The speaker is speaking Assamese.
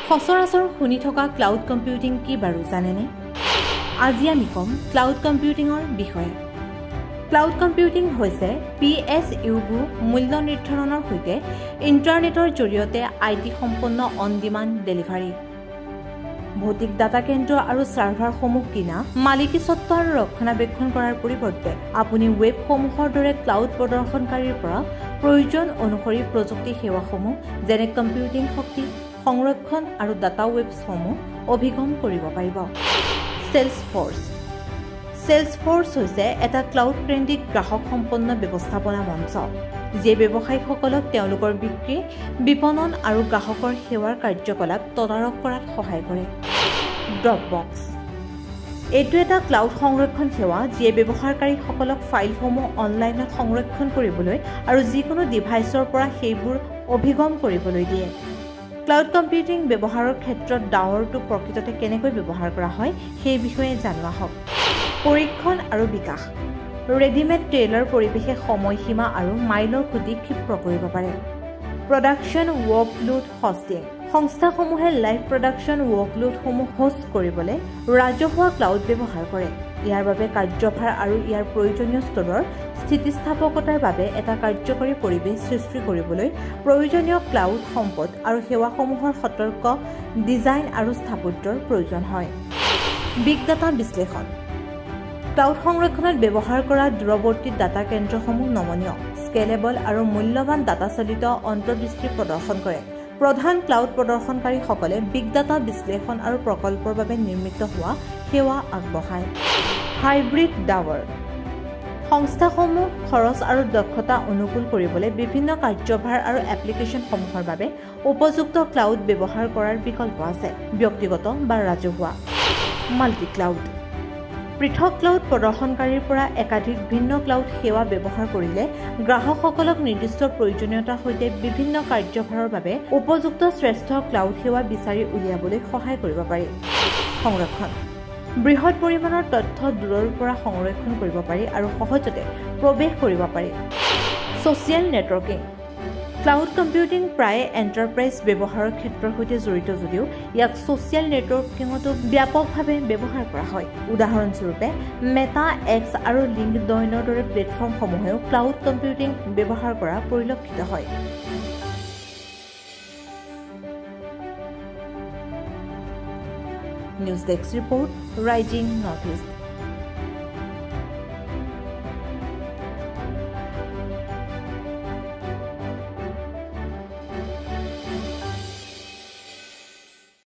সচৰাচৰ শুনি থকা ক্লাউড কম্পিউটিং কি বাৰু জানেনে? আজি আমি কম ক্লাউড কম্পিউটিঙৰ বিষয়ে। ক্লাউড কম্পিউটিং হৈছে PSU মূল্য নিৰ্ধাৰণৰ সৈতে ইণ্টাৰনেটৰ জৰিয়তে IT সম্পন্ন অন ডিমাণ্ড ডেলিভাৰী। ভৌতিক ডাটা কেন্দ্ৰ আৰু ছাৰ্ভাৰসমূহ কিনা, মালিকীস্বত্ব আৰু ৰক্ষণাবেক্ষণ কৰাৰ পৰিৱৰ্তে আপুনি ৱেবসমূহৰ দৰে ক্লাউড প্ৰদৰ্শনকাৰীৰ পৰা প্ৰয়োজন অনুসৰি প্ৰযুক্তি সেৱাসমূহ যেনে কম্পিউটিং শক্তি, সংৰক্ষণ আৰু ডাটা ৱেবছসমূহ অভিগম কৰিব পাৰিব। Salesforce হৈছে এটা ক্লাউড কেন্দ্ৰিক গ্ৰাহক সম্পন্ন ব্যৱস্থাপনা মঞ্চ, যিয়ে ব্যৱসায়ীসকলক তেওঁলোকৰ বিক্ৰী, বিপণন আৰু গ্ৰাহকৰ সেৱাৰ কাৰ্যকলাপ তদাৰক কৰাত সহায় কৰে। ড্ৰপবক্স এইটো এটা ক্লাউড সংৰক্ষণ সেৱা যিয়ে ব্যৱহাৰকাৰীসকলক ফাইলসমূহ অনলাইনত সংৰক্ষণ কৰিবলৈ আৰু যিকোনো ডিভাইচৰ পৰা সেইবোৰ অভিগম কৰিবলৈ দিয়ে। ক্লাউড কম্পিউটিং ব্যৱহাৰৰ ক্ষেত্ৰত ডাৱৰটো প্ৰকৃততে কেনেকৈ ব্যৱহাৰ কৰা হয় সেই বিষয়ে জানোৱা হওক। পৰীক্ষণ আৰু বিকাশ ৰেডিমেড ট্ৰেইলাৰ পৰিৱেশে সময়সীমা আৰু মাইলৰ খুঁটি ক্ষিপ্ৰ কৰিব পাৰে। প্ৰডাকশ্যন ৱৰ্কলোড হোষ্টিং সংস্থাসমূহে লাইভ প্ৰডাকশ্যন ৱৰ্কলোডসমূহ হোষ্ট কৰিবলৈ ৰাজহুৱা ক্লাউড ব্যৱহাৰ কৰে। ইয়াৰ বাবে কাৰ্যভাৰ আৰু ইয়াৰ প্ৰয়োজনীয় স্তৰৰ স্থিতিস্থাপকতাৰ বাবে এটা কাৰ্যকৰী পৰিৱেশ সৃষ্টি কৰিবলৈ প্ৰয়োজনীয় ক্লাউড সম্পদ আৰু সেৱাসমূহৰ সতৰ্ক ডিজাইন আৰু স্থাপত্যৰ প্ৰয়োজন হয়। বিগ ডাটা বিশ্লেষণ ক্লাউড সংৰক্ষণত ব্যৱহাৰ কৰা দূৰৱৰ্তী ডাটা কেন্দ্ৰসমূহ নমনীয়, স্কেলেবল আৰু মূল্যৱান ডাটা চালিত অন্তৰ্দৃষ্টি প্ৰদৰ্শন কৰে। প্ৰধান ক্লাউড প্ৰদৰ্শনকাৰীসকলে বিগ ডাটা বিশ্লেষণ আৰু প্ৰকল্পৰ বাবে নিৰ্মিত হোৱা সেৱা আগবঢ়ায়। হাইব্ৰিড ডাৱাৰ সংস্থাসমূহ খৰচ আৰু দক্ষতা অনুকূল কৰিবলৈ বিভিন্ন কাৰ্যভাৰ আৰু এপ্লিকেশ্যনসমূহৰ বাবে উপযুক্ত ক্লাউড ব্যৱহাৰ কৰাৰ বিকল্প আছে, ব্যক্তিগত বা ৰাজহুৱা। মাল্টি ক্লাউড পৃথক ক্লাউড প্ৰদৰ্শনকাৰীৰ পৰা একাধিক ভিন্ন ক্লাউড সেৱা ব্যৱহাৰ কৰিলে গ্ৰাহকসকলক নিৰ্দিষ্ট প্ৰয়োজনীয়তাৰ সৈতে বিভিন্ন কাৰ্যভাৰৰ বাবে উপযুক্ত শ্ৰেষ্ঠ ক্লাউড সেৱা বিচাৰি উলিয়াবলৈ সহায় কৰিব পাৰি। সংৰক্ষণ বৃহৎ পৰিমাণৰ তথ্য দূৰৰ পৰা সংৰক্ষণ কৰিব পাৰি আৰু সহজতে প্ৰৱেশ কৰিব পাৰি। ছ'চিয়েল নেটৱৰ্কিং ক্লাউড কম্পিউটিং প্ৰায়ে এণ্টাৰপ্ৰাইজ ব্যৱহাৰৰ ক্ষেত্ৰৰ সৈতে জড়িত যদিও ইয়াক ছ'চিয়েল নেটৱৰ্কিঙতো ব্যাপকভাৱে ব্যৱহাৰ কৰা হয়। উদাহৰণস্বৰূপে মেটা, এক্স আৰু লিংকডইনৰ দৰে প্লেটফৰ্মসমূহেও ক্লাউড কম্পিউটিং ব্যৱহাৰ কৰা পৰিলক্ষিত হয়। News desk report, rising north east.